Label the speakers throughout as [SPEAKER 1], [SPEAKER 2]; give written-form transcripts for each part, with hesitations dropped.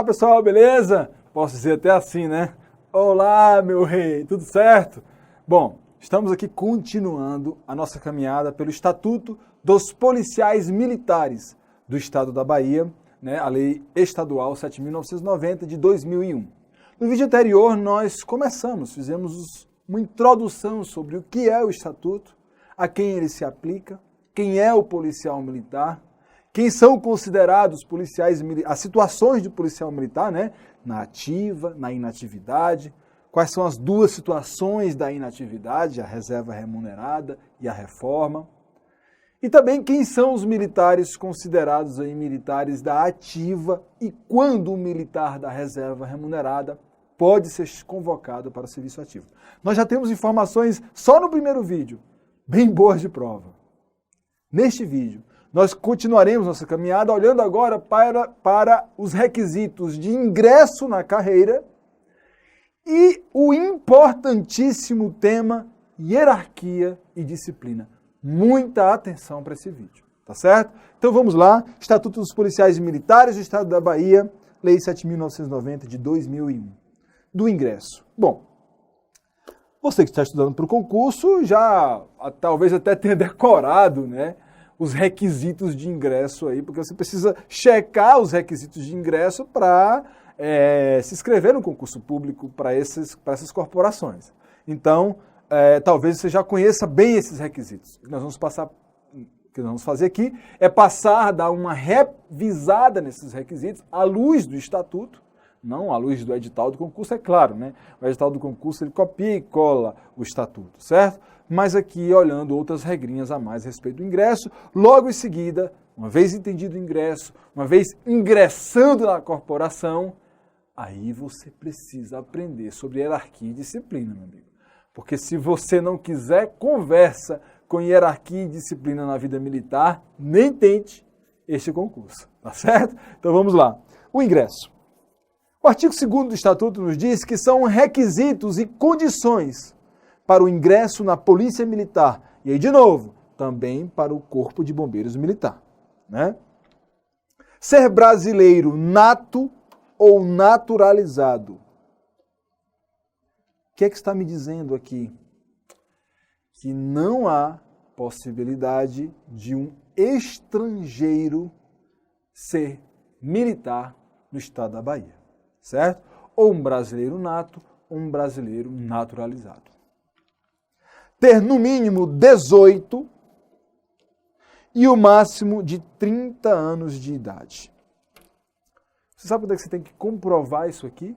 [SPEAKER 1] Olá pessoal, beleza? Posso dizer até assim, né? Olá meu rei, tudo certo? Bom, estamos aqui continuando a nossa caminhada pelo Estatuto dos Policiais Militares do Estado da Bahia, né? A Lei Estadual 7.990 de 2001. No vídeo anterior nós fizemos uma introdução sobre o que é o Estatuto, a quem ele se aplica, quem é o policial militar, quem são considerados policiais militares, as situações de policial militar, né? Na ativa, na inatividade, quais são as duas situações da inatividade, a reserva remunerada e a reforma. E também quem são os militares considerados aí militares da ativa e quando o militar da reserva remunerada pode ser convocado para o serviço ativo. Nós já temos informações só no primeiro vídeo, bem boas de prova. Neste vídeo, nós continuaremos nossa caminhada olhando agora para os requisitos de ingresso na carreira e o importantíssimo tema hierarquia e disciplina. Muita atenção para esse vídeo, tá certo? Então vamos lá, Estatuto dos Policiais Militares do Estado da Bahia, Lei 7.990 de 2001, do ingresso. Bom, você que está estudando para o concurso já talvez até tenha decorado, né? Os requisitos de ingresso aí, porque você precisa checar os requisitos de ingresso para se inscrever no concurso público para essas corporações. Então, talvez você já conheça bem esses requisitos. O que nós vamos fazer aqui é dar uma revisada nesses requisitos à luz do Estatuto, não à luz do edital do concurso, é claro, né? O edital do concurso ele copia e cola o Estatuto, certo? Mas aqui olhando outras regrinhas a mais a respeito do ingresso, logo em seguida, uma vez entendido o ingresso, uma vez ingressando na corporação, aí você precisa aprender sobre hierarquia e disciplina, meu amigo. Porque se você não quiser conversa com hierarquia e disciplina na vida militar, nem tente este concurso, tá certo? Então vamos lá. O ingresso. O artigo 2º do Estatuto nos diz que são requisitos e condições para o ingresso na Polícia Militar. E aí, de novo, também para o Corpo de Bombeiros Militar, né? Ser brasileiro nato ou naturalizado. O que é que está me dizendo aqui? Que não há possibilidade de um estrangeiro ser militar no Estado da Bahia, certo? Ou um brasileiro nato ou um brasileiro naturalizado. Ter no mínimo 18 e o máximo de 30 anos de idade. Você sabe quando é que você tem que comprovar isso aqui?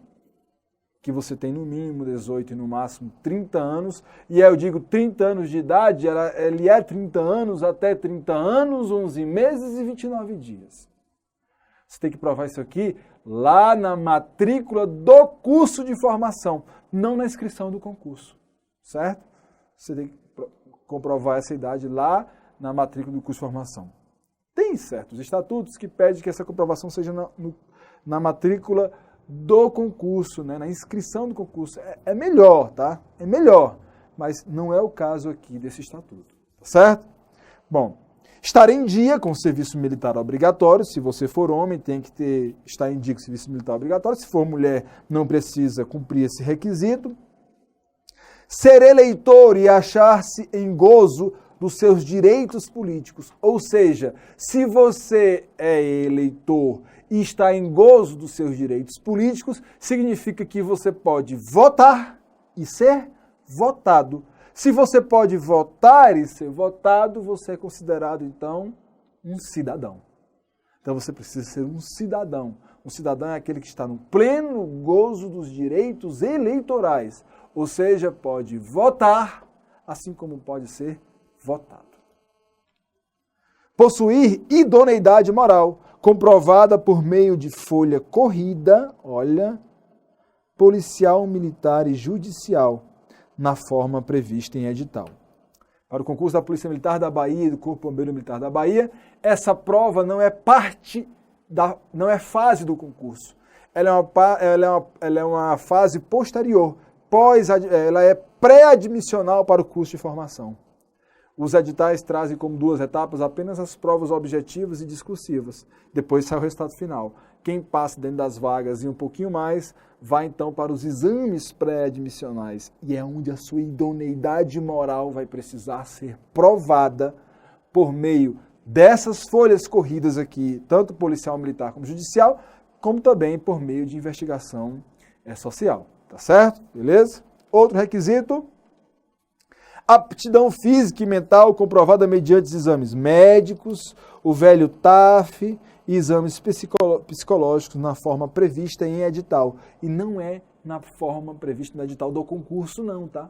[SPEAKER 1] Que você tem no mínimo 18 e no máximo 30 anos. E aí eu digo 30 anos de idade, ele é 30 anos até 30 anos, 11 meses e 29 dias. Você tem que provar isso aqui lá na matrícula do curso de formação, não na inscrição do concurso, certo? Você tem que comprovar essa idade lá na matrícula do curso de formação. Tem certos estatutos que pedem que essa comprovação seja na matrícula do concurso, né? Na inscrição do concurso. É melhor, tá? É melhor, mas não é o caso aqui desse estatuto, tá certo? Bom, estar em dia com o serviço militar obrigatório. Se você for homem, tem que estar em dia com o serviço militar obrigatório. Se for mulher, não precisa cumprir esse requisito. Ser eleitor e achar-se em gozo dos seus direitos políticos. Ou seja, se você é eleitor e está em gozo dos seus direitos políticos, significa que você pode votar e ser votado. Se você pode votar e ser votado, você é considerado, então, um cidadão. Então você precisa ser um cidadão. Um cidadão é aquele que está no pleno gozo dos direitos eleitorais. Ou seja, pode votar, assim como pode ser votado. Possuir idoneidade moral, comprovada por meio de folha corrida, olha, policial, militar e judicial, na forma prevista em edital. Para o concurso da Polícia Militar da Bahia e do Corpo Bombeiro Militar da Bahia, essa prova não é fase do concurso. Ela é uma fase posterior. Ela é pré-admissional para o curso de formação. Os editais trazem como 2 etapas apenas as provas objetivas e discursivas. Depois sai o resultado final. Quem passa dentro das vagas e um pouquinho mais, vai então para os exames pré-admissionais. E é onde a sua idoneidade moral vai precisar ser provada por meio dessas folhas corridas aqui, tanto policial, militar como judicial, como também por meio de investigação social. Tá certo? Beleza? Outro requisito: aptidão física e mental comprovada mediante exames médicos, o velho TAF e exames psicológicos na forma prevista em edital. E não é na forma prevista no edital do concurso, não, tá?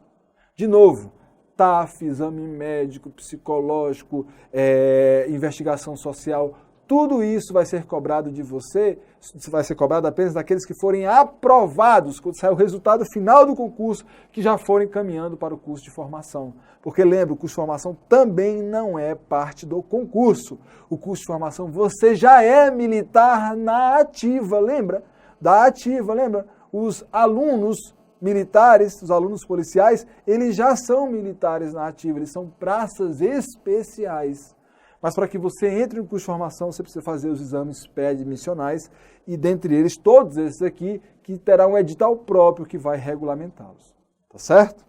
[SPEAKER 1] De novo, TAF, exame médico, psicológico, investigação social, tudo isso vai ser cobrado de você, vai ser cobrado apenas daqueles que forem aprovados, quando sair o resultado final do concurso, que já forem caminhando para o curso de formação. Porque lembra, o curso de formação também não é parte do concurso. O curso de formação, você já é militar na ativa, lembra? Da ativa, lembra? Os alunos militares, os alunos policiais, eles já são militares na ativa, eles são praças especiais. Mas para que você entre no curso de formação, você precisa fazer os exames pré-admissionais e, dentre eles, todos esses aqui, que terá um edital próprio que vai regulamentá-los. Tá certo?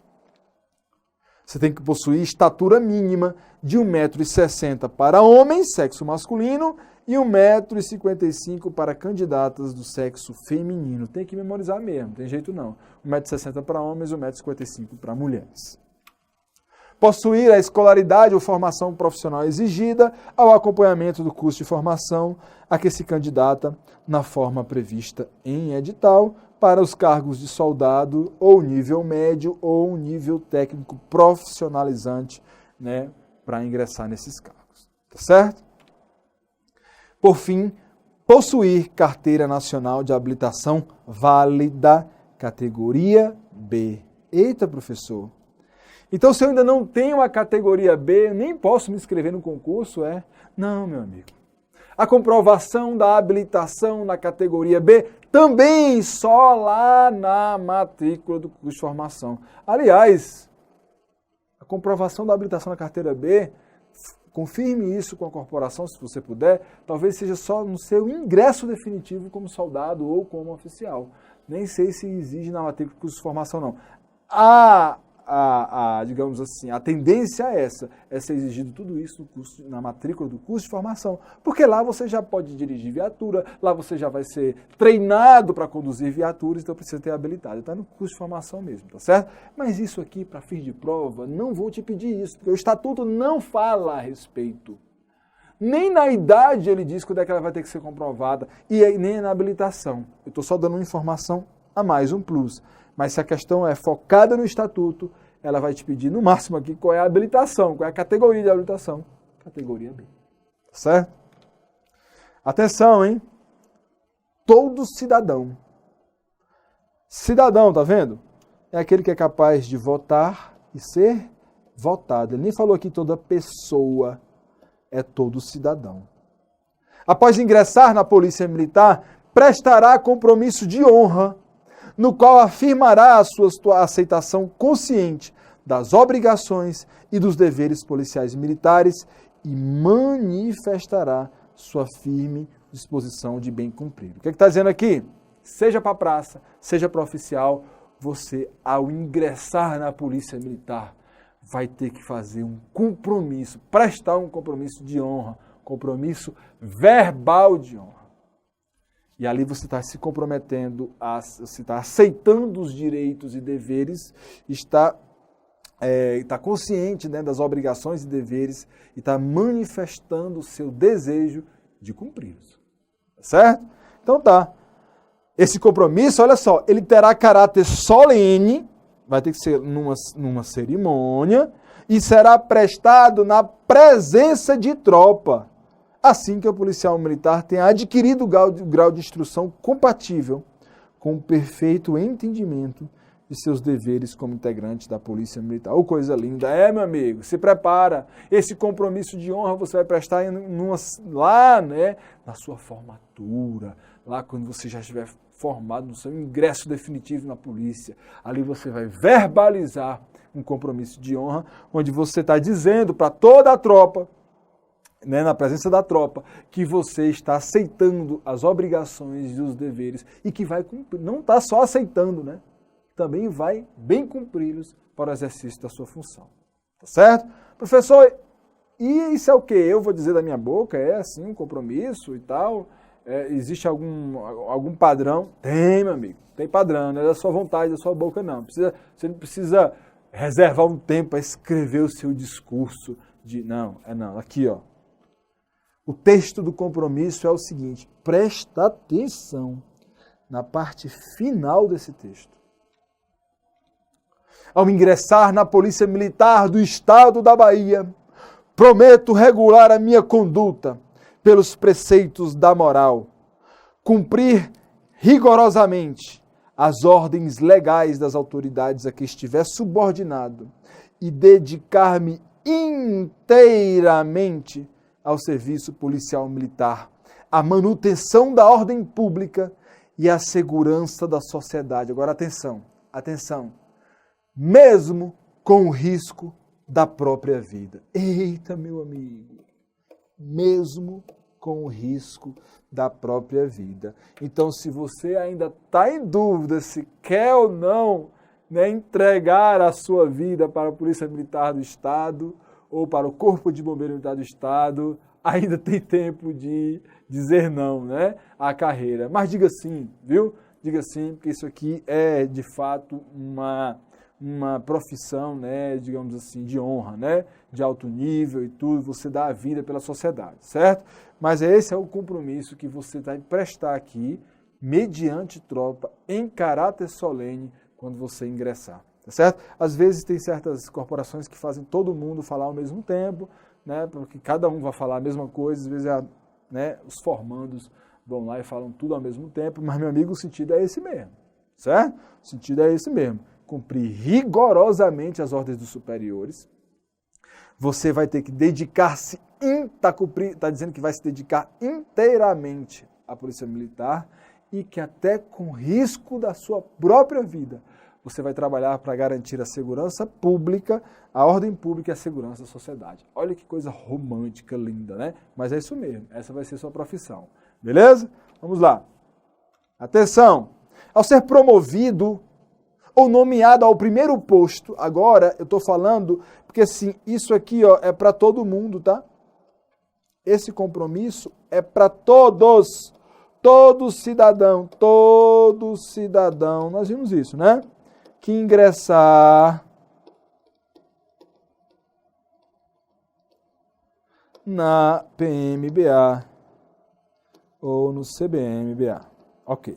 [SPEAKER 1] Você tem que possuir estatura mínima de 1,60 m para homens, sexo masculino, e 1,55 m para candidatas do sexo feminino. Tem que memorizar mesmo, não tem jeito não. 1,60 m para homens e 1,55 m para mulheres. Possuir a escolaridade ou formação profissional exigida ao acompanhamento do curso de formação a que se candidata na forma prevista em edital para os cargos de soldado ou nível médio ou nível técnico profissionalizante, né, para ingressar nesses cargos. Tá certo? Por fim, possuir carteira nacional de habilitação válida, categoria B. Eita, professor! Então, se eu ainda não tenho a categoria B, nem posso me inscrever no concurso, Não, meu amigo. A comprovação da habilitação na categoria B também só lá na matrícula do curso de formação. Aliás, a comprovação da habilitação na carteira B, confirme isso com a corporação, se você puder, talvez seja só no seu ingresso definitivo como soldado ou como oficial. Nem sei se exige na matrícula do curso de formação, não. Digamos assim, a tendência é ser exigido tudo isso no curso, na matrícula do curso de formação, porque lá você já pode dirigir viatura, lá você já vai ser treinado para conduzir viaturas, então precisa ter habilitado. Está no curso de formação mesmo, tá certo? Mas isso aqui, para fins de prova, não vou te pedir isso, porque o estatuto não fala a respeito. Nem na idade ele diz quando é que ela vai ter que ser comprovada, e nem na habilitação. Eu estou só dando uma informação a mais, um plus. Mas se a questão é focada no estatuto, ela vai te pedir no máximo aqui qual é a habilitação, qual é a categoria de habilitação. Categoria B. Tá certo? Atenção, hein? Todo cidadão. Cidadão, tá vendo? É aquele que é capaz de votar e ser votado. Ele nem falou aqui toda pessoa, é todo cidadão. Após ingressar na Polícia Militar, prestará compromisso de honra, no qual afirmará a sua aceitação consciente das obrigações e dos deveres policiais e militares e manifestará sua firme disposição de bem cumprir. O que está dizendo aqui? Seja para a praça, seja para oficial, você, ao ingressar na Polícia Militar, vai ter que fazer um compromisso, prestar um compromisso de honra, compromisso verbal de honra. E ali você está se comprometendo, você está aceitando os direitos e deveres, está consciente, né, das obrigações e deveres e está manifestando o seu desejo de cumpri-los. Certo? Então tá. Esse compromisso, olha só, ele terá caráter solene, vai ter que ser numa cerimônia, e será prestado na presença de tropa, assim que o policial militar tenha adquirido o grau de instrução compatível com o perfeito entendimento de seus deveres como integrante da Polícia Militar. Oh, coisa linda! Meu amigo, se prepara. Esse compromisso de honra você vai prestar lá, né, na sua formatura, lá quando você já estiver formado no seu ingresso definitivo na polícia. Ali você vai verbalizar um compromisso de honra, onde você está dizendo para toda a tropa, né, na presença da tropa, que você está aceitando as obrigações e os deveres e que vai cumprir. Não está só aceitando, né? Também vai bem cumpri-los para o exercício da sua função. Tá certo? Professor, e isso é o quê? Eu vou dizer da minha boca? É assim um compromisso e tal? Existe algum padrão? Tem, meu amigo. Tem padrão, não é da sua vontade, da sua boca, não. Você não precisa reservar um tempo para escrever o seu discurso. Não. Aqui, ó. O texto do compromisso é o seguinte, presta atenção na parte final desse texto. Ao ingressar na Polícia Militar do Estado da Bahia, prometo regular a minha conduta pelos preceitos da moral, cumprir rigorosamente as ordens legais das autoridades a que estiver subordinado e dedicar-me inteiramente ao serviço policial militar, à manutenção da ordem pública e à segurança da sociedade. Agora, atenção, mesmo com o risco da própria vida. Eita, meu amigo, mesmo com o risco da própria vida. Então, se você ainda está em dúvida se quer ou não, né, entregar a sua vida para a Polícia Militar do Estado ou para o Corpo de Bombeiro Militar do Estado, ainda tem tempo de dizer não, né, à carreira. Mas diga sim, viu? Diga sim, porque isso aqui é, de fato, uma profissão, né, digamos assim, de honra, né, de alto nível e tudo, você dá a vida pela sociedade, certo? Mas esse é o compromisso que você vai prestar aqui, mediante tropa, em caráter solene, quando você ingressar, tá certo? Às vezes tem certas corporações que fazem todo mundo falar ao mesmo tempo, né, porque cada um vai falar a mesma coisa, às vezes né, os formandos vão lá e falam tudo ao mesmo tempo, mas, meu amigo, o sentido é esse mesmo, certo? O sentido é esse mesmo. Cumprir rigorosamente as ordens dos superiores. Você vai ter que dedicar-se, está dizendo que vai se dedicar inteiramente à Polícia Militar e que até com risco da sua própria vida, você vai trabalhar para garantir a segurança pública, a ordem pública e a segurança da sociedade. Olha que coisa romântica, linda, né? Mas é isso mesmo, essa vai ser sua profissão. Beleza? Vamos lá. Atenção! Ao ser promovido ou nomeado ao primeiro posto, agora eu estou falando, porque assim, isso aqui ó, é para todo mundo, tá? Esse compromisso é para todos, todo cidadão, nós vimos isso, né? Que ingressar na PMBA ou no CBMBA. Ok.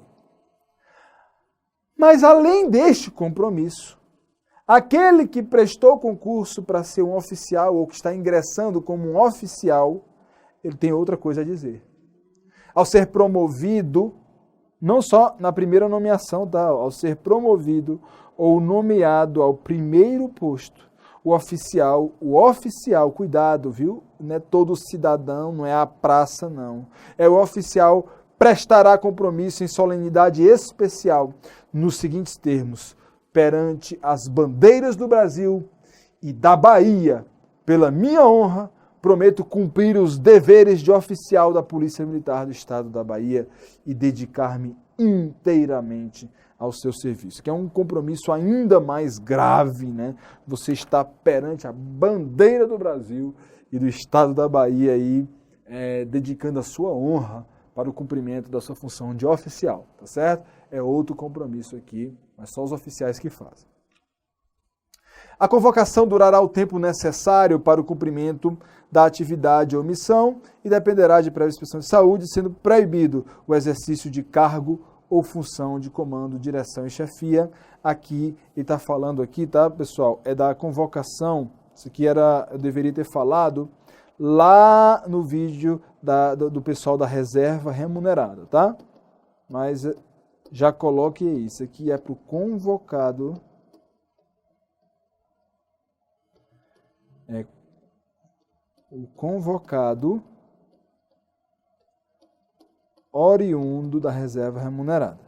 [SPEAKER 1] Mas além deste compromisso, aquele que prestou concurso para ser um oficial ou que está ingressando como um oficial, ele tem outra coisa a dizer. Ao ser promovido, não só na primeira nomeação, tá? Ao ser promovido ou nomeado ao primeiro posto, o oficial, cuidado, viu? Não é todo cidadão, não é a praça, não. É o oficial prestará compromisso em solenidade especial nos seguintes termos: perante as bandeiras do Brasil e da Bahia, pela minha honra, prometo cumprir os deveres de oficial da Polícia Militar do Estado da Bahia e dedicar-me inteiramente ao seu serviço, que é um compromisso ainda mais grave, né? Você está perante a bandeira do Brasil e do Estado da Bahia aí, dedicando a sua honra para o cumprimento da sua função de oficial, tá certo? É outro compromisso aqui, mas só os oficiais que fazem. A convocação durará o tempo necessário para o cumprimento da atividade ou missão e dependerá de prévia inspeção de saúde, sendo proibido o exercício de cargo ou função de comando, direção e chefia. Aqui, ele está falando aqui, tá, pessoal? É da convocação. Isso aqui eu deveria ter falado lá no vídeo do pessoal da reserva remunerada, tá? Mas já coloque isso aqui, é para o convocado. O convocado oriundo da reserva remunerada.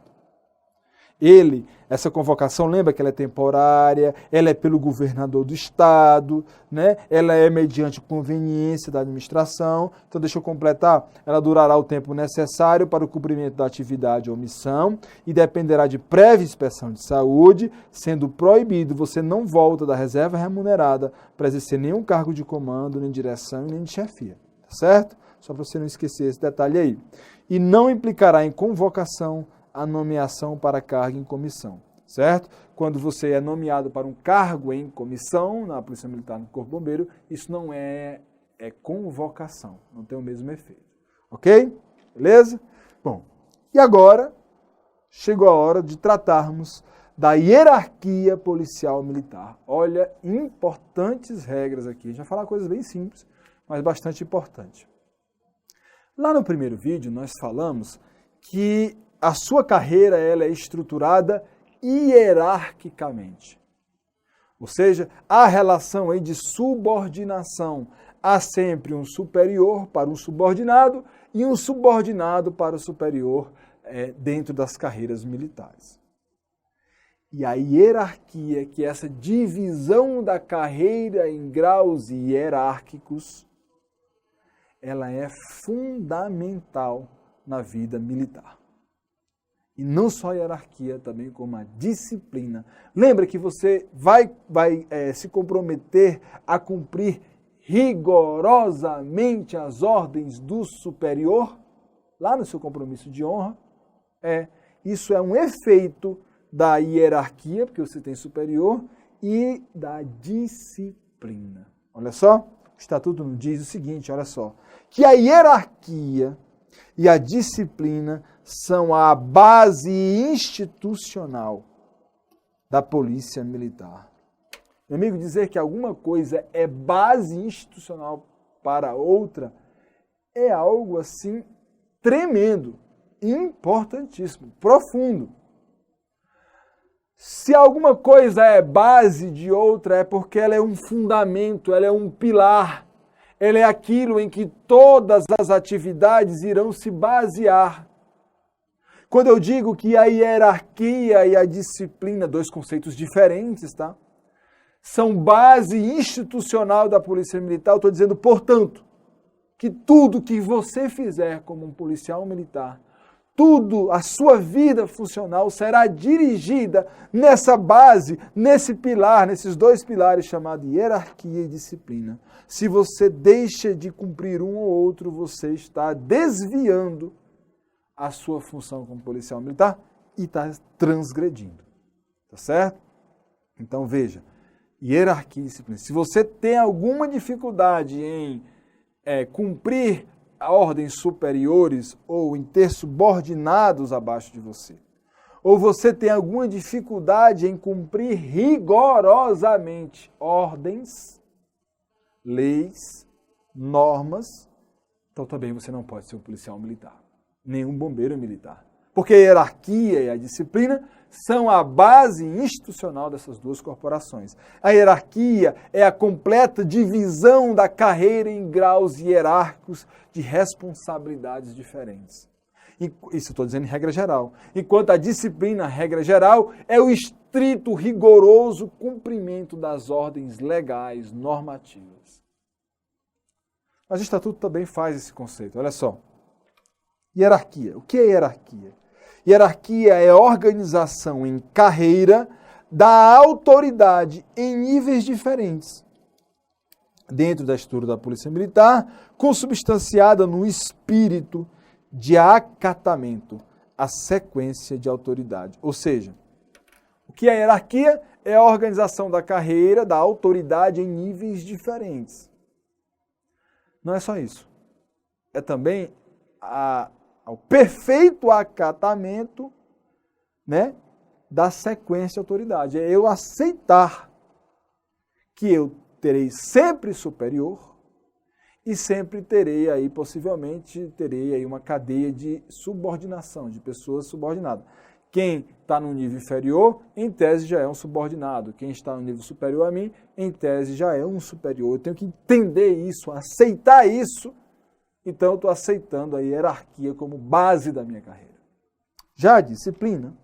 [SPEAKER 1] essa convocação, lembra que ela é temporária, ela é pelo governador do estado, né? Ela é mediante conveniência da administração. Então, deixa eu completar, ela durará o tempo necessário para o cumprimento da atividade ou missão e dependerá de prévia inspeção de saúde, sendo proibido, você não volta da reserva remunerada para exercer nenhum cargo de comando, nem direção, nem de chefia, tá certo? Só para você não esquecer esse detalhe aí. E não implicará em convocação a nomeação para cargo em comissão, certo? Quando você é nomeado para um cargo em comissão, na Polícia Militar, no Corpo Bombeiro, isso não é convocação, não tem o mesmo efeito, ok? Beleza? Bom, e agora chegou a hora de tratarmos da hierarquia policial militar. Olha, importantes regras aqui. A gente vai falar coisas bem simples, mas bastante importante. Lá no primeiro vídeo nós falamos que a sua carreira ela é estruturada hierarquicamente. Ou seja, a relação aí de subordinação. Há sempre um superior para um subordinado e um subordinado para o superior dentro das carreiras militares. E a hierarquia, que é essa divisão da carreira em graus hierárquicos, ela é fundamental na vida militar. E não só a hierarquia, também como a disciplina. Lembra que você vai se comprometer a cumprir rigorosamente as ordens do superior? Lá no seu compromisso de honra. Isso é um efeito da hierarquia, porque você tem superior, e da disciplina. Olha só, o Estatuto nos diz o seguinte, olha só, que a hierarquia e a disciplina são a base institucional da Polícia Militar. Meu amigo, dizer que alguma coisa é base institucional para outra é algo assim tremendo, importantíssimo, profundo. Se alguma coisa é base de outra, é porque ela é um fundamento, ela é um pilar, ela é aquilo em que todas as atividades irão se basear. Quando eu digo que a hierarquia e a disciplina, dois conceitos diferentes, tá? São base institucional da Polícia Militar, eu estou dizendo, portanto, que tudo que você fizer como um policial militar, tudo, a sua vida funcional será dirigida nessa base, nesse pilar, nesses dois pilares chamados hierarquia e disciplina. Se você deixa de cumprir um ou outro, você está desviando a sua função como policial militar e está transgredindo. Tá certo? Então veja, hierarquia e disciplina. Se você tem alguma dificuldade em cumprir ordens superiores ou em ter subordinados abaixo de você, ou você tem alguma dificuldade em cumprir rigorosamente ordens, leis, normas, então também você não pode ser um policial militar, nem um bombeiro militar. Porque a hierarquia e a disciplina são a base institucional dessas duas corporações. A hierarquia é a completa divisão da carreira em graus hierárquicos de responsabilidades diferentes. Isso eu estou dizendo em regra geral. Enquanto a disciplina, regra geral, é o estrito, rigoroso cumprimento das ordens legais, normativas. Mas o Estatuto também faz esse conceito. Olha só. Hierarquia. O que é hierarquia? Hierarquia é a organização em carreira da autoridade em níveis diferentes, dentro da estrutura da Polícia Militar, consubstanciada no espírito de acatamento, a sequência de autoridade. Ou seja, o que é hierarquia? É a organização da carreira da autoridade em níveis diferentes. Não é só isso. É também ao perfeito acatamento, né, da sequência de autoridade. É eu aceitar que eu terei sempre superior e sempre terei aí, possivelmente, terei aí uma cadeia de subordinação, de pessoas subordinadas. Quem está no nível inferior, em tese, já é um subordinado. Quem está no nível superior a mim, em tese, já é um superior. Eu tenho que entender isso, aceitar isso. Então, eu estou aceitando a hierarquia como base da minha carreira. Já a disciplina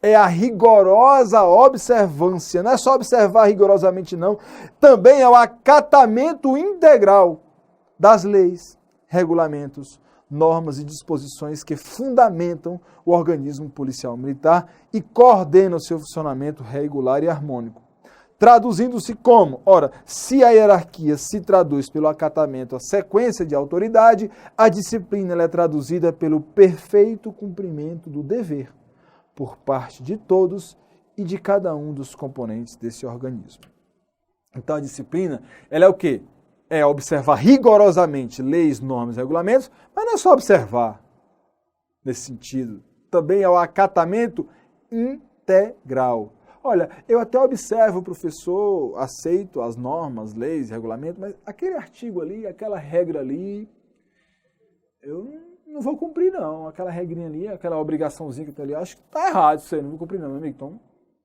[SPEAKER 1] é a rigorosa observância. Não é só observar rigorosamente, não. Também é o acatamento integral das leis, regulamentos, normas e disposições que fundamentam o organismo policial militar e coordenam o seu funcionamento regular e harmônico. Traduzindo-se como? Ora, se a hierarquia se traduz pelo acatamento à sequência de autoridade, a disciplina ela é traduzida pelo perfeito cumprimento do dever por parte de todos e de cada um dos componentes desse organismo. Então a disciplina, ela é o quê? É observar rigorosamente leis, normas e regulamentos, mas não é só observar nesse sentido. Também é o acatamento integral. Olha, eu até observo, professor, aceito as normas, leis, regulamentos, mas aquele artigo ali, aquela regra ali, eu não vou cumprir não. Aquela regrinha ali, aquela obrigaçãozinha que está ali, acho que está errado isso aí, não vou cumprir não, meu amigo. Então,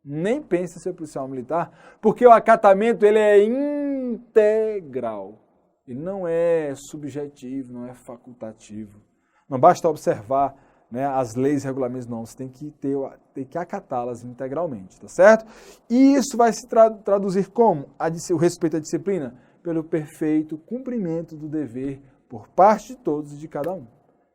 [SPEAKER 1] nem pense em ser policial militar, porque o acatamento ele é integral. Ele não é subjetivo, não é facultativo. Não basta observar, né, as leis e regulamentos, não. Você tem que acatá-las integralmente, tá certo? E isso vai se traduzir como? O respeito à disciplina? Pelo perfeito cumprimento do dever por parte de todos e de cada um,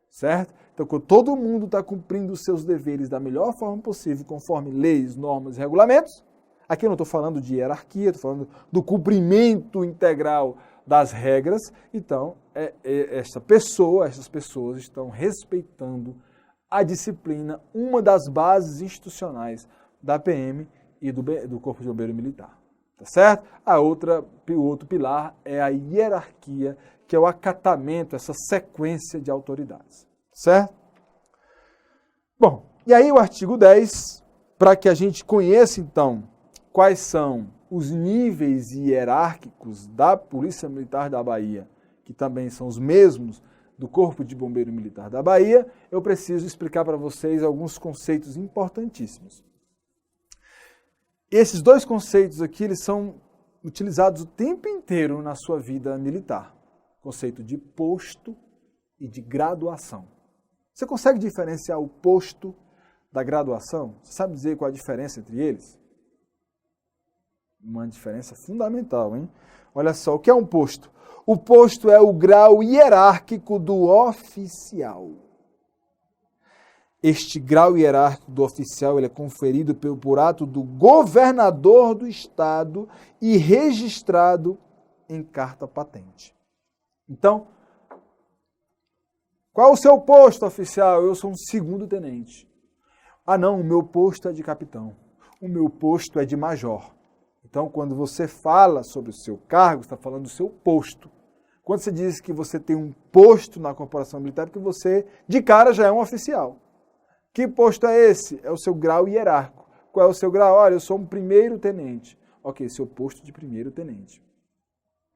[SPEAKER 1] certo? Então, quando todo mundo está cumprindo os seus deveres da melhor forma possível, conforme leis, normas e regulamentos, aqui eu não estou falando de hierarquia, estou falando do cumprimento integral das regras, então essas pessoas estão respeitando a disciplina, uma das bases institucionais da PM e do Corpo de Bombeiro Militar. Tá certo? O outro pilar é a hierarquia, que é o acatamento, essa sequência de autoridades. Certo? Bom, e aí o artigo 10, para que a gente conheça então quais são os níveis hierárquicos da Polícia Militar da Bahia, que também são os mesmos do Corpo de Bombeiro Militar da Bahia, eu preciso explicar para vocês alguns conceitos importantíssimos. Esses dois conceitos aqui, eles são utilizados o tempo inteiro na sua vida militar. Conceito de posto e de graduação. Você consegue diferenciar o posto da graduação? Você sabe dizer qual a diferença entre eles? Uma diferença fundamental, hein? Olha só, o que é um posto? O posto é o grau hierárquico do oficial. Este grau hierárquico do oficial ele é conferido por ato do governador do estado e registrado em carta patente. Então, qual é o seu posto, oficial? Eu sou um segundo tenente. Ah, não, o meu posto é de capitão. O meu posto é de major. Então, quando você fala sobre o seu cargo, você está falando do seu posto. Quando você diz que você tem um posto na corporação militar, é porque você, de cara, já é um oficial. Que posto é esse? É o seu grau hierárquico. Qual é o seu grau? Olha, eu sou um primeiro tenente. Ok, seu posto de primeiro tenente.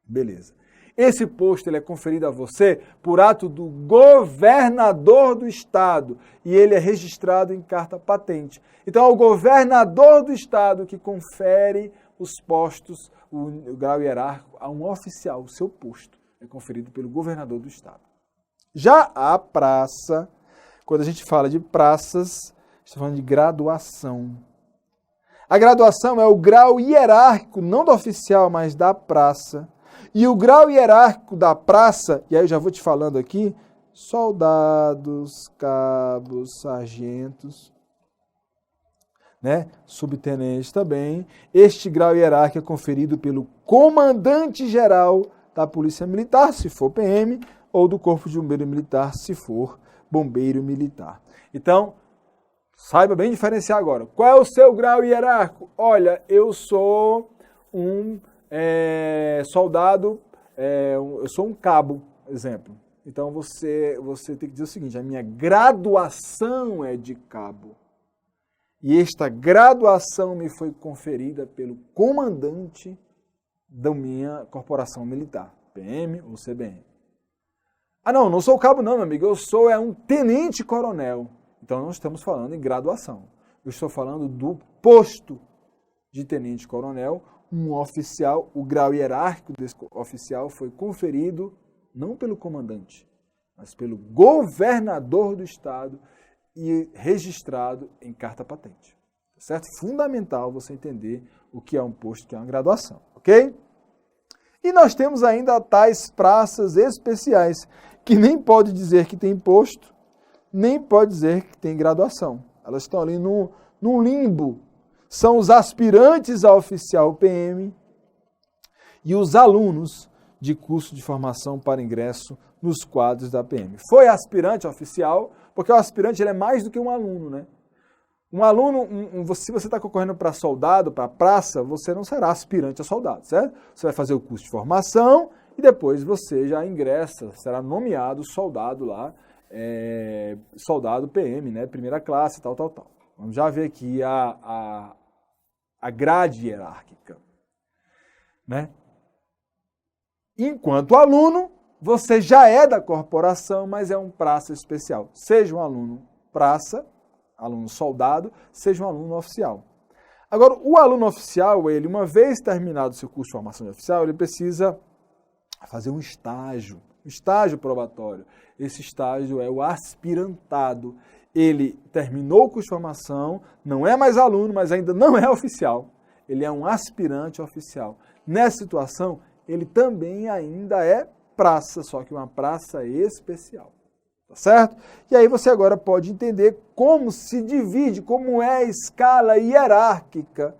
[SPEAKER 1] Beleza. Esse posto ele é conferido a você por ato do governador do estado e ele é registrado em carta patente. Então, é o governador do estado que confere os postos, o grau hierárquico a um oficial. O seu posto é conferido pelo governador do estado. Já a praça, quando a gente fala de praças, está falando de graduação. A graduação é o grau hierárquico, não do oficial, mas da praça. E o grau hierárquico da praça, e aí eu já vou te falando aqui, soldados, cabos, sargentos, né? Subtenentes também. Este grau hierárquico é conferido pelo comandante-geral da Polícia Militar, se for PM, ou do Corpo de Bombeiro Militar, se for bombeiro militar. Então, saiba bem diferenciar agora. Qual é o seu grau hierárquico? Olha, eu sou um soldado, eu sou um cabo, exemplo. Então, você tem que dizer o seguinte, a minha graduação é de cabo. E esta graduação me foi conferida pelo comandante da minha corporação militar, PM ou CBM. Ah, não sou cabo não, meu amigo, eu sou um tenente-coronel. Então, não estamos falando em graduação. Eu estou falando do posto de tenente-coronel, um oficial, o grau hierárquico desse oficial foi conferido não pelo comandante, mas pelo governador do estado e registrado em carta patente. certo? Fundamental você entender o que é um posto, o que é uma graduação, ok? E nós temos ainda tais praças especiais, que nem pode dizer que tem posto, nem pode dizer que tem graduação. Elas estão ali num limbo. São os aspirantes a oficial PM e os alunos de curso de formação para ingresso nos quadros da PM. Foi aspirante a oficial, porque o aspirante ele é mais do que um aluno, né? Um aluno, se você está concorrendo para soldado, para praça, você não será aspirante a soldado, certo? Você vai fazer o curso de formação e depois você já ingressa, será nomeado soldado lá, soldado PM, né? Primeira classe, tal. Vamos já ver aqui a grade hierárquica, né? Enquanto aluno, você já é da corporação, mas é um praça especial. Seja um aluno praça, aluno soldado, seja um aluno oficial. Agora, o aluno oficial, ele, uma vez terminado o seu curso de formação de oficial, ele precisa fazer um estágio probatório. Esse estágio é o aspirantado. Ele terminou o curso de formação, não é mais aluno, mas ainda não é oficial. Ele é um aspirante oficial. Nessa situação, ele também ainda é praça, só que uma praça especial. Tá certo? E aí você agora pode entender como se divide, como é a escala hierárquica,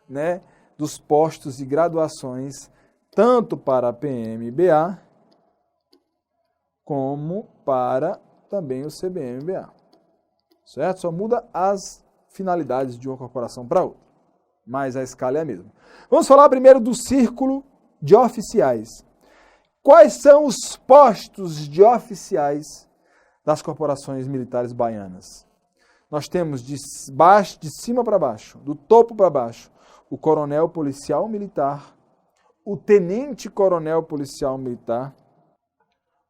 [SPEAKER 1] né, dos postos e graduações, tanto para a PMBA, como para também o CBMBA. Certo? Só muda as finalidades de uma corporação para outra, mas a escala é a mesma. Vamos falar primeiro do círculo de oficiais. Quais são os postos de oficiais das corporações militares baianas? Nós temos de cima para baixo, do topo para baixo, o coronel policial militar, o tenente coronel policial militar,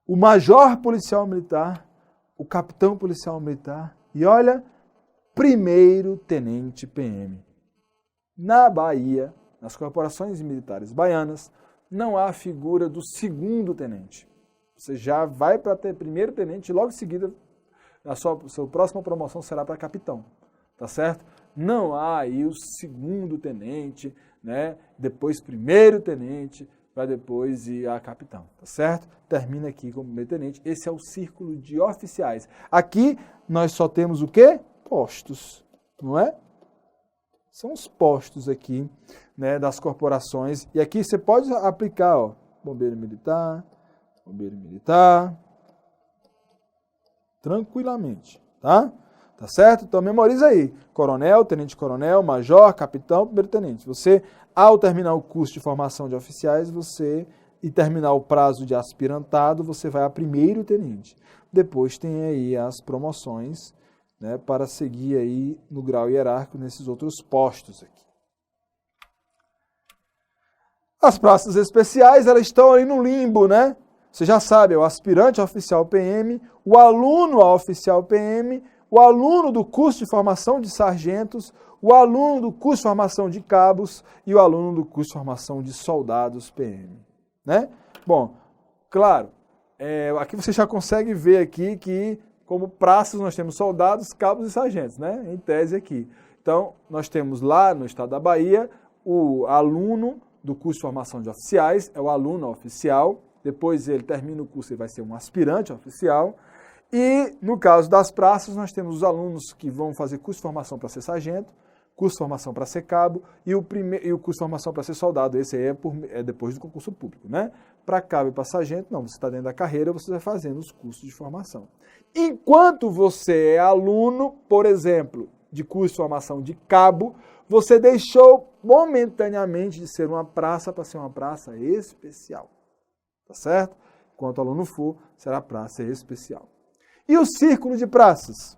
[SPEAKER 1] o major policial militar, o capitão policial militar e, olha, primeiro tenente PM. Na Bahia, nas corporações militares baianas, não há a figura do segundo tenente. Você já vai para ter primeiro tenente e logo em seguida a sua próxima promoção será para capitão, tá certo? Não há aí o segundo tenente, né? Depois primeiro tenente, para depois ir a capitão, tá certo? Termina aqui como primeiro tenente. Esse é o círculo de oficiais. Aqui nós só temos o quê? Postos, não é? São os postos aqui, né, das corporações. E aqui você pode aplicar, ó, bombeiro militar, tranquilamente, tá? Tá certo? Então memoriza aí, coronel, tenente-coronel, major, capitão, primeiro-tenente. Você, ao terminar o curso de formação de oficiais, e terminar o prazo de aspirantado, você vai a primeiro-tenente. Depois tem aí as promoções, né, para seguir aí no grau hierárquico nesses outros postos aqui. As praças especiais, elas estão ali no limbo, né? Você já sabe, é o aspirante a oficial PM, o aluno a oficial PM, o aluno do curso de formação de sargentos, o aluno do curso de formação de cabos e o aluno do curso de formação de soldados PM, né? Bom, claro, aqui você já consegue ver aqui que como praças nós temos soldados, cabos e sargentos, né? Em tese aqui. Então, nós temos lá no estado da Bahia o aluno do curso de formação de oficiais, é o aluno oficial, depois ele termina o curso e vai ser um aspirante oficial. E, no caso das praças, nós temos os alunos que vão fazer curso de formação para ser sargento, curso de formação para ser cabo e o curso de formação para ser soldado. Esse aí é depois do concurso público, né? Para cabo e para sargento, não, você está dentro da carreira, você vai fazendo os cursos de formação. Enquanto você é aluno, por exemplo, de curso de formação de cabo, você deixou momentaneamente de ser uma praça para ser uma praça especial. Tá certo? Enquanto o aluno for, será praça especial. E o círculo de praças?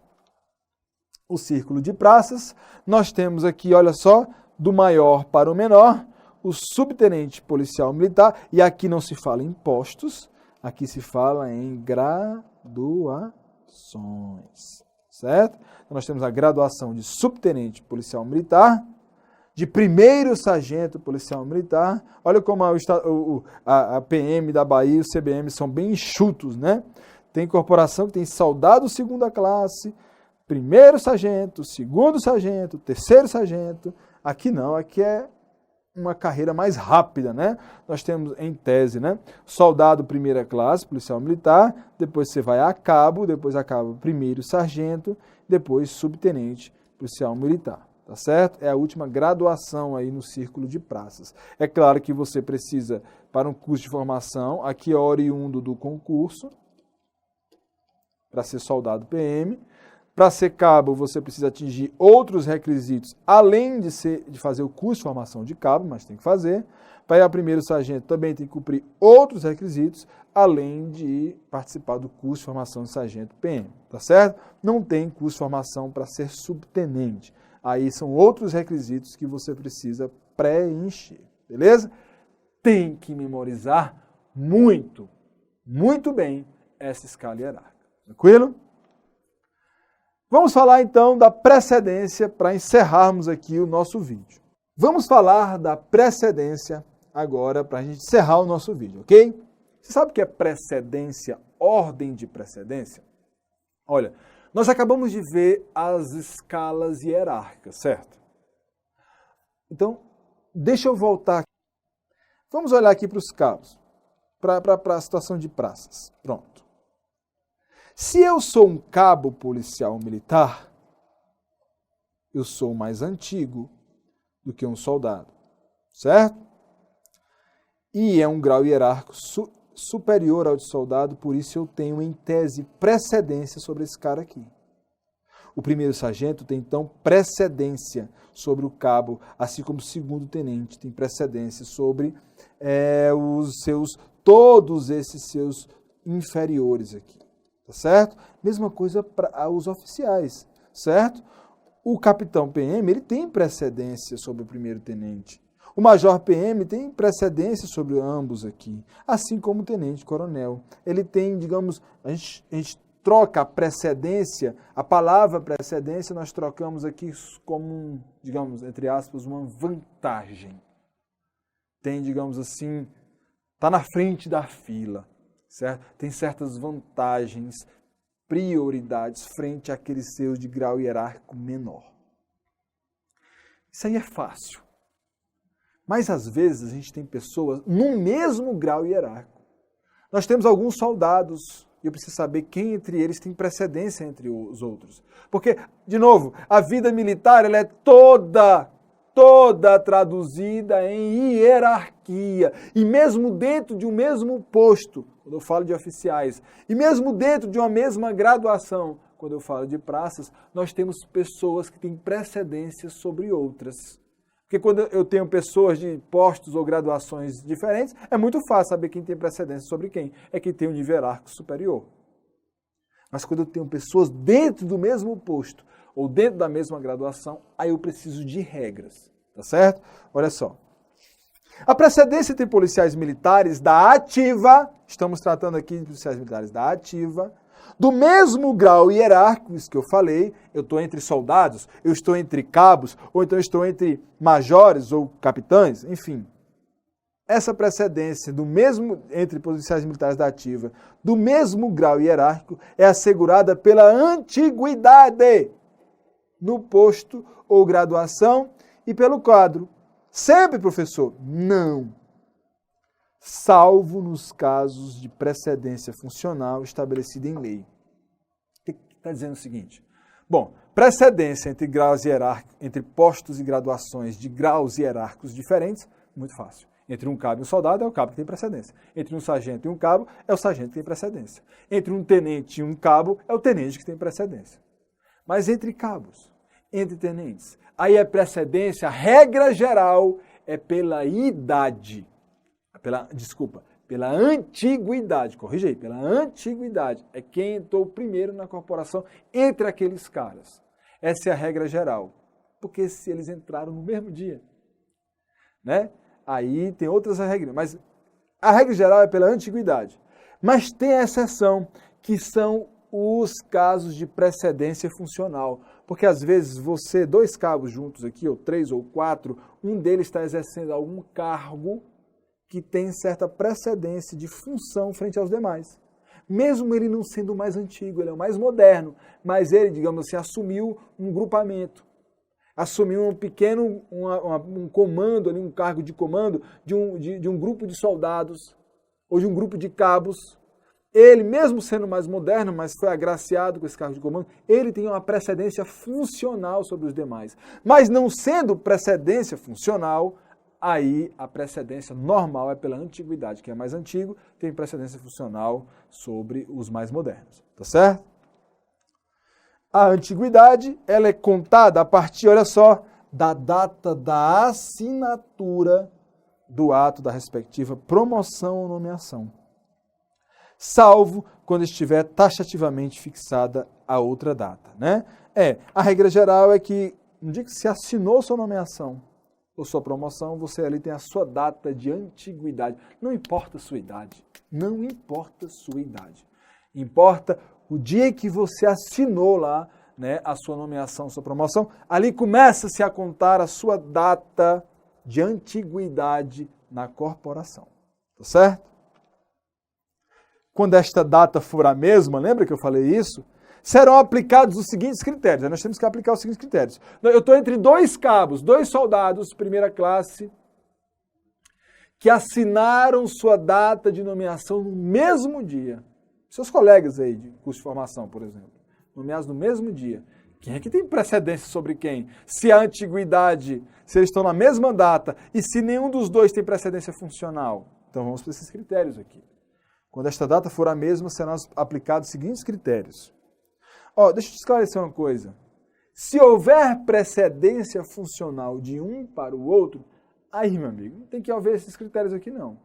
[SPEAKER 1] O círculo de praças, nós temos aqui, olha só, do maior para o menor, o subtenente policial militar, e aqui não se fala em postos, aqui se fala em graduações, certo? Então, nós temos a graduação de subtenente policial militar, de primeiro sargento policial militar. Olha como a PM da Bahia e o CBM são bem enxutos, né? Tem corporação que tem soldado segunda classe, primeiro sargento, segundo sargento, terceiro sargento. Aqui não, aqui é uma carreira mais rápida, né? Nós temos em tese, né? Soldado primeira classe, policial militar, depois você vai a cabo, depois acaba primeiro sargento, depois subtenente, policial militar, tá certo? É a última graduação aí no círculo de praças. É claro que você precisa, para um curso de formação, aqui é oriundo do concurso, para ser soldado PM. Para ser cabo, você precisa atingir outros requisitos, além de fazer o curso de formação de cabo, mas tem que fazer. Para ir a primeiro sargento, também tem que cumprir outros requisitos, além de participar do curso de formação de sargento PM, tá certo? Não tem curso de formação para ser subtenente. Aí são outros requisitos que você precisa preencher, beleza? Tem que memorizar muito bem essa escala hierárquica, tranquilo? Vamos falar então da precedência para encerrarmos aqui o nosso vídeo. Vamos falar da precedência agora para a gente encerrar o nosso vídeo, ok? Você sabe o que é precedência, ordem de precedência? Olha, nós acabamos de ver as escalas hierárquicas, certo? Então, deixa eu voltar. Vamos olhar aqui para os cabos, para a situação de praças. Pronto. Se eu sou um cabo policial militar, eu sou mais antigo do que um soldado, certo? E é um grau hierárquico superior ao de soldado, por isso eu tenho, em tese, precedência sobre esse cara aqui. O primeiro sargento tem, então, precedência sobre o cabo, assim como o segundo tenente tem precedência sobre todos esses seus inferiores aqui. Tá certo? Mesma coisa para os oficiais, certo? O capitão PM, ele tem precedência sobre o primeiro tenente. O major PM tem precedência sobre ambos aqui, assim como o tenente coronel. Ele tem, digamos, a gente troca a precedência, a palavra precedência nós trocamos aqui como, digamos, entre aspas, uma vantagem. Tem, digamos assim, está na frente da fila. Certo? Tem certas vantagens, prioridades frente àqueles seus de grau hierárquico menor. Isso aí é fácil. Mas às vezes a gente tem pessoas no mesmo grau hierárquico. Nós temos alguns soldados, e eu preciso saber quem entre eles tem precedência entre os outros. Porque, de novo, a vida militar ela é toda traduzida em hierarquia. E mesmo dentro de um mesmo posto, quando eu falo de oficiais, e mesmo dentro de uma mesma graduação, quando eu falo de praças, nós temos pessoas que têm precedência sobre outras. Porque quando eu tenho pessoas de postos ou graduações diferentes, é muito fácil saber quem tem precedência sobre quem. É quem tem um nível hierárquico superior. Mas quando eu tenho pessoas dentro do mesmo posto, ou dentro da mesma graduação, aí eu preciso de regras, tá certo? Olha só. A precedência entre policiais militares da ativa, estamos tratando aqui de policiais militares da ativa, do mesmo grau hierárquico, isso que eu falei, eu estou entre soldados, eu estou entre cabos, ou então eu estou entre majores ou capitães, enfim. Essa precedência entre policiais militares da ativa, do mesmo grau hierárquico, é assegurada pela antiguidade no posto ou graduação e pelo quadro. Sempre, professor? Não. Salvo nos casos de precedência funcional estabelecida em lei. Está dizendo o seguinte. Bom, precedência entre graus hierárquicos, entre postos e graduações de graus hierárquicos diferentes, muito fácil. Entre um cabo e um soldado é o cabo que tem precedência. Entre um sargento e um cabo é o sargento que tem precedência. Entre um tenente e um cabo é o tenente que tem precedência. Mas entre cabos, entre tenentes, aí a precedência, a regra geral é pela idade. Pela antiguidade. Corrija aí, pela antiguidade. É quem entrou primeiro na corporação entre aqueles caras. Essa é a regra geral. Porque se eles entraram no mesmo dia, né? Aí tem outras regras, mas a regra geral é pela antiguidade. Mas tem a exceção, que são os casos de precedência funcional. Porque às vezes você, dois cabos juntos aqui, ou três ou quatro, um deles está exercendo algum cargo que tem certa precedência de função frente aos demais. mesmo ele não sendo o mais antigo, ele é o mais moderno, mas ele, digamos assim, assumiu um grupamento, assumiu um pequeno, um comando, ali, um cargo de comando de um grupo de soldados ou de um grupo de cabos. Ele, mesmo sendo mais moderno, mas foi agraciado com esse cargo de comando, ele tem uma precedência funcional sobre os demais. Mas não sendo precedência funcional, aí a precedência normal é pela antiguidade. Quem é mais antigo tem precedência funcional sobre os mais modernos. Tá certo? A antiguidade, ela é contada a partir, olha só, da data da assinatura do ato da respectiva promoção ou nomeação, salvo quando estiver taxativamente fixada a outra data, né? A regra geral é que no dia que se assinou sua nomeação ou sua promoção, você ali tem a sua data de antiguidade. Não importa a sua idade, não importa a sua idade. Importa o dia que você assinou lá, né, a sua nomeação, sua promoção, ali começa-se a contar a sua data de antiguidade na corporação. Tá certo? Quando esta data for a mesma, lembra que eu falei isso? Serão aplicados os seguintes critérios. Nós temos que aplicar os seguintes critérios. Eu estou entre dois cabos, dois soldados, primeira classe, que assinaram sua data de nomeação no mesmo dia. Seus colegas aí de curso de formação, por exemplo, nomeados no mesmo dia. Quem é que tem precedência sobre quem? Se a antiguidade, se eles estão na mesma data e se nenhum dos dois tem precedência funcional. Então vamos para esses critérios aqui. Quando esta data for a mesma, serão aplicados os seguintes critérios. Deixa eu te esclarecer uma coisa. Se houver precedência funcional de um para o outro, aí, meu amigo, não tem que haver esses critérios aqui, não.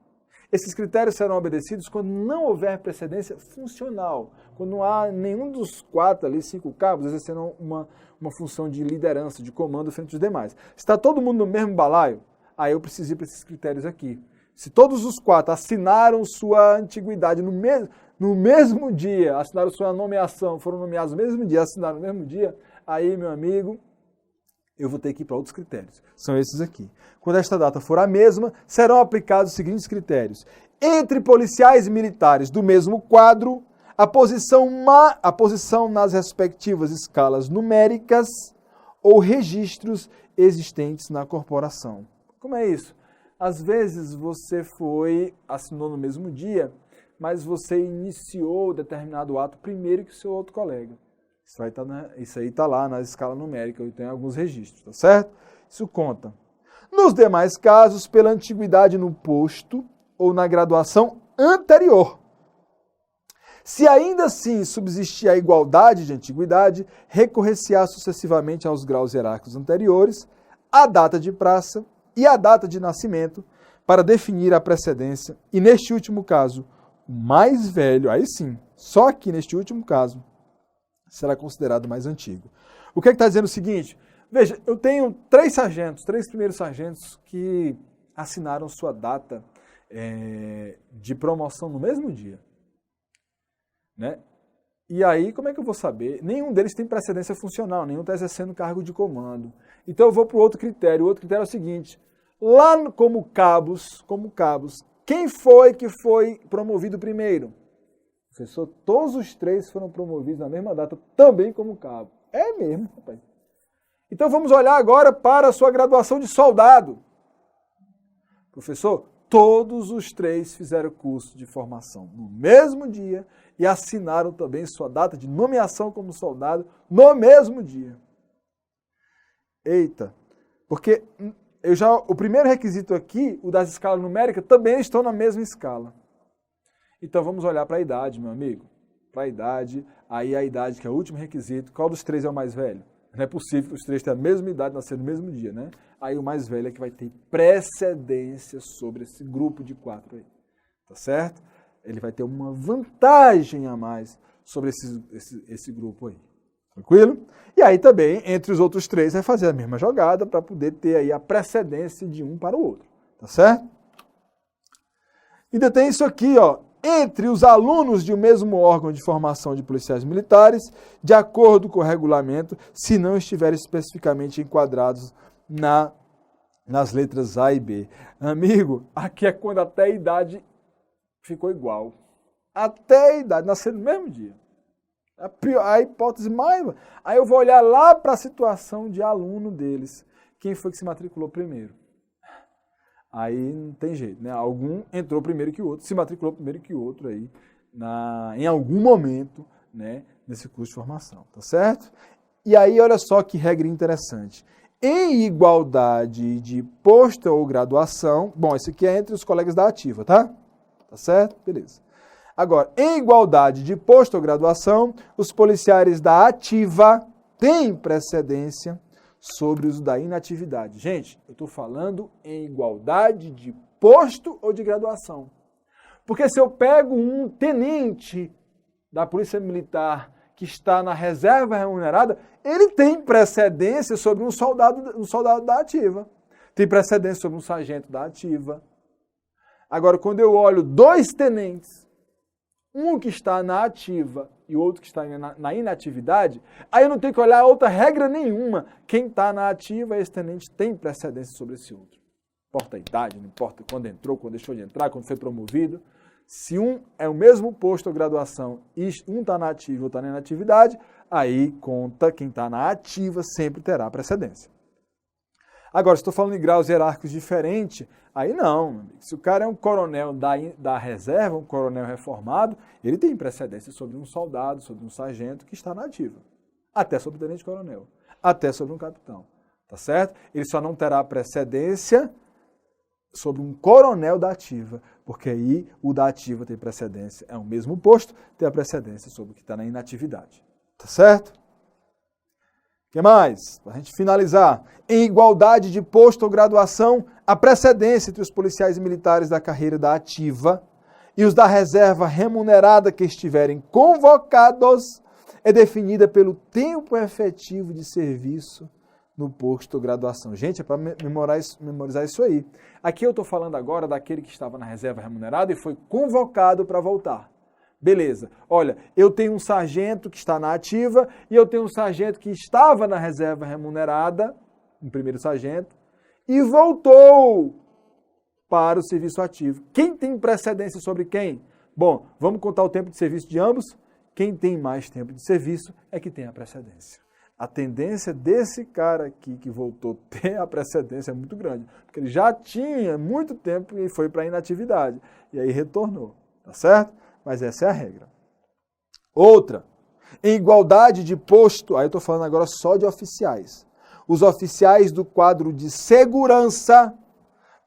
[SPEAKER 1] Esses critérios serão obedecidos quando não houver precedência funcional, quando não há nenhum dos 4 ali, 5 cabos, exercendo uma função de liderança, de comando frente aos demais. Se está todo mundo no mesmo balaio, aí eu preciso ir para esses critérios aqui. Se todos os 4 assinaram sua antiguidade no mesmo dia, assinaram sua nomeação, foram nomeados no mesmo dia, assinaram no mesmo dia, aí, meu amigo, eu vou ter que ir para outros critérios. São esses aqui. Quando esta data for a mesma, serão aplicados os seguintes critérios. Entre policiais e militares do mesmo quadro, a posição nas respectivas escalas numéricas ou registros existentes na corporação. Como é isso? Às vezes você assinou no mesmo dia, mas você iniciou determinado ato primeiro que o seu outro colega. Isso aí está lá na escala numérica, eu tenho alguns registros, tá certo? Isso conta. Nos demais casos, pela antiguidade no posto ou na graduação anterior. Se ainda assim subsistir a igualdade de antiguidade, recorrer-se-á sucessivamente aos graus hierárquicos anteriores, a data de praça e a data de nascimento para definir a precedência e, neste último caso, o mais velho, aí sim, só que neste último caso, será considerado mais antigo. O que está dizendo o seguinte? Veja, eu tenho 3 primeiros sargentos que assinaram sua data de promoção no mesmo dia. Né? E aí, como é que eu vou saber? Nenhum deles tem precedência funcional, nenhum está exercendo cargo de comando. Então eu vou para o outro critério. O outro critério é o seguinte, lá como cabos, quem foi que foi promovido primeiro? Professor, todos os 3 foram promovidos na mesma data, também como cabo. É mesmo, rapaz. Então vamos olhar agora para a sua graduação de soldado. Professor, todos os 3 fizeram curso de formação no mesmo dia e assinaram também sua data de nomeação como soldado no mesmo dia. Eita, porque o primeiro requisito aqui, o das escalas numéricas, também estão na mesma escala. Então vamos olhar para a idade, meu amigo. Para a idade, aí a idade que é o último requisito. Qual dos 3 é o mais velho? Não é possível que os 3 tenham a mesma idade, nascer no mesmo dia, né? Aí o mais velho é que vai ter precedência sobre esse grupo de 4 aí. Tá certo? Ele vai ter uma vantagem a mais sobre esse grupo aí. Tranquilo? E aí também, entre os outros 3, vai fazer a mesma jogada para poder ter aí a precedência de um para o outro. Tá certo? Ainda tem isso aqui, ó. Entre os alunos de um mesmo órgão de formação de policiais militares, de acordo com o regulamento, se não estiverem especificamente enquadrados nas letras A e B. Amigo, aqui é quando até a idade ficou igual. até a idade, nasceram no mesmo dia. A hipótese mais... Aí eu vou olhar lá para a situação de aluno deles. Quem foi que se matriculou primeiro? Aí não tem jeito, né? Algum entrou primeiro que o outro, se matriculou primeiro que o outro aí, em algum momento, né, nesse curso de formação, tá certo? E aí, olha só que regra interessante. Em igualdade de posto ou graduação, bom, esse aqui é entre os colegas da ativa, tá? Tá certo? Beleza. Agora, em igualdade de posto ou graduação, os policiais da ativa têm precedência sobre o uso da inatividade. Gente, eu estou falando em igualdade de posto ou de graduação. Porque se eu pego um tenente da Polícia Militar que está na reserva remunerada, ele tem precedência sobre um soldado da ativa. Tem precedência sobre um sargento da ativa. Agora, quando eu olho dois tenentes, um que está na ativa e outro que está na inatividade, aí eu não tenho que olhar outra regra nenhuma. Quem está na ativa, esse tenente tem precedência sobre esse outro. Não importa a idade, não importa quando entrou, quando deixou de entrar, quando foi promovido. Se um é o mesmo posto ou graduação e um está na ativa ou está na inatividade, aí conta quem está na ativa sempre terá precedência. Agora, se estou falando em graus hierárquicos diferentes, aí não. Se o cara é um coronel da reserva, um coronel reformado, ele tem precedência sobre um soldado, sobre um sargento que está na ativa. Até sobre o tenente-coronel, até sobre um capitão. Tá certo? Ele só não terá precedência sobre um coronel da ativa, porque aí o da ativa tem precedência, é o mesmo posto, tem a precedência sobre o que está na inatividade. Tá certo? O que mais? Para a gente finalizar, em igualdade de posto ou graduação, a precedência entre os policiais militares da carreira da ativa e os da reserva remunerada que estiverem convocados é definida pelo tempo efetivo de serviço no posto ou graduação. Gente, é para memorizar isso aí. Aqui eu estou falando agora daquele que estava na reserva remunerada e foi convocado para voltar. Beleza. Olha, eu tenho um sargento que está na ativa e eu tenho um sargento que estava na reserva remunerada, um primeiro sargento, e voltou para o serviço ativo. Quem tem precedência sobre quem? Bom, vamos contar o tempo de serviço de ambos. Quem tem mais tempo de serviço é que tem a precedência. A tendência desse cara aqui que voltou ter a precedência é muito grande, porque ele já tinha muito tempo e foi para a inatividade, e aí retornou, tá certo? Mas essa é a regra. Outra, em igualdade de posto, aí eu estou falando agora só de oficiais. Os oficiais do quadro de segurança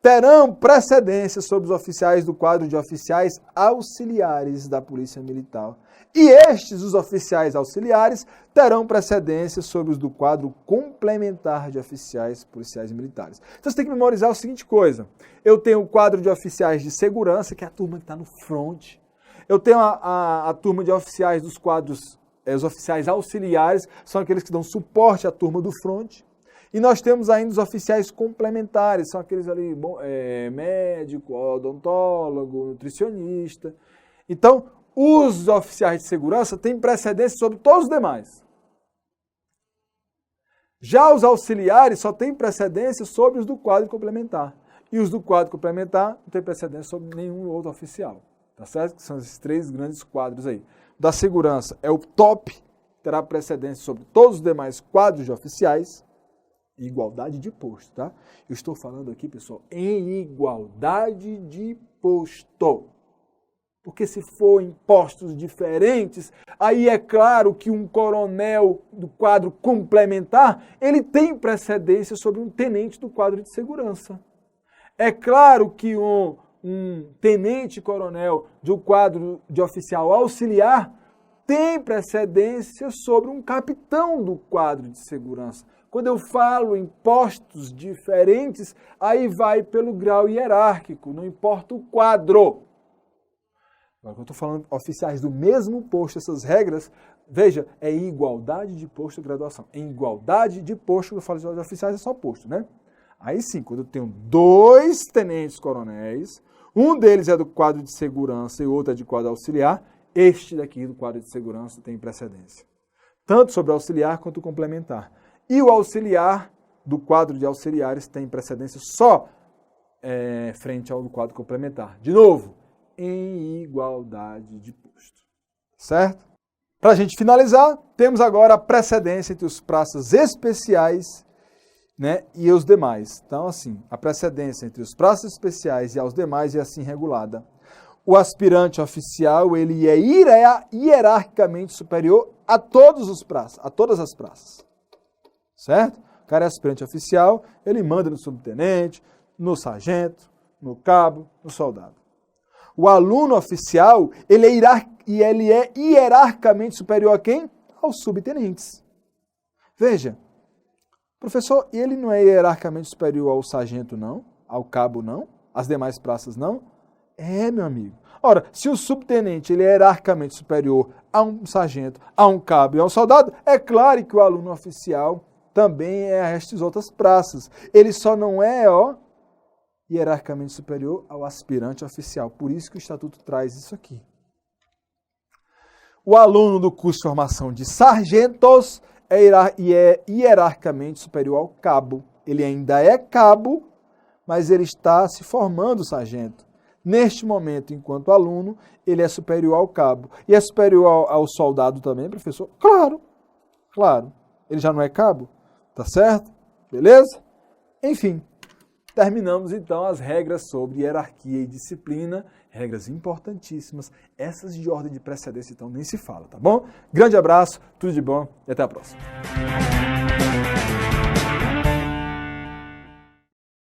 [SPEAKER 1] terão precedência sobre os oficiais do quadro de oficiais auxiliares da Polícia Militar. E estes, os oficiais auxiliares, terão precedência sobre os do quadro complementar de oficiais policiais militares. Então você tem que memorizar a seguinte coisa. Eu tenho o quadro de oficiais de segurança, que é a turma que está no front. Eu tenho a turma de oficiais dos quadros, os oficiais auxiliares, são aqueles que dão suporte à turma do front. E nós temos ainda os oficiais complementares, são aqueles ali, médico, odontólogo, nutricionista. Então, os oficiais de segurança têm precedência sobre todos os demais. Já os auxiliares só têm precedência sobre os do quadro complementar. E os do quadro complementar não têm precedência sobre nenhum outro oficial. Tá certo? Que são esses três grandes quadros aí. Da segurança é o top, terá precedência sobre todos os demais quadros de oficiais. Igualdade de posto, tá? Eu estou falando aqui, pessoal, em igualdade de posto. Porque se for em postos diferentes, aí é claro que um coronel do quadro complementar, ele tem precedência sobre um tenente do quadro de segurança. É claro que um tenente-coronel do quadro de oficial auxiliar tem precedência sobre um capitão do quadro de segurança. Quando eu falo em postos diferentes, aí vai pelo grau hierárquico, não importa o quadro. Agora, quando eu estou falando oficiais do mesmo posto, essas regras, veja, é igualdade de posto e graduação. Em igualdade de posto, quando eu falo de oficiais, é só posto, né? Aí sim, quando eu tenho dois tenentes-coronéis, um deles é do quadro de segurança e o outro é de quadro auxiliar, este daqui do quadro de segurança tem precedência. Tanto sobre o auxiliar quanto o complementar. E o auxiliar do quadro de auxiliares tem precedência só frente ao do quadro complementar. De novo, em igualdade de posto. Certo? Para a gente finalizar, temos agora a precedência entre os praças especiais, né, e os demais. Então, assim, a precedência entre os praças especiais e aos demais é assim regulada. O aspirante oficial, ele é hierarquicamente superior a todos os praças, a todas as praças. Certo? O cara é aspirante oficial, ele manda no subtenente, no sargento, no cabo, no soldado. O aluno oficial, ele é hierarquicamente superior a quem? Aos subtenentes. Veja, professor, ele não é hierarquicamente superior ao sargento, não? Ao cabo, não? Às demais praças, não? É, meu amigo. Ora, se o subtenente ele é hierarquicamente superior a um sargento, a um cabo e a um soldado, é claro que o aluno oficial também é a estas outras praças. Ele só não é, hierarquicamente superior ao aspirante oficial. Por isso que o Estatuto traz isso aqui. O aluno do curso de formação de sargentos é hierarquicamente superior ao cabo. Ele ainda é cabo, mas ele está se formando sargento. Neste momento, enquanto aluno, ele é superior ao cabo. E é superior ao soldado também, professor? Claro, claro. Ele já não é cabo, tá certo? Beleza? Enfim, terminamos então as regras sobre hierarquia e disciplina, regras importantíssimas. Essas de ordem de precedência, então, nem se fala, tá bom? Grande abraço, tudo de bom e até a próxima.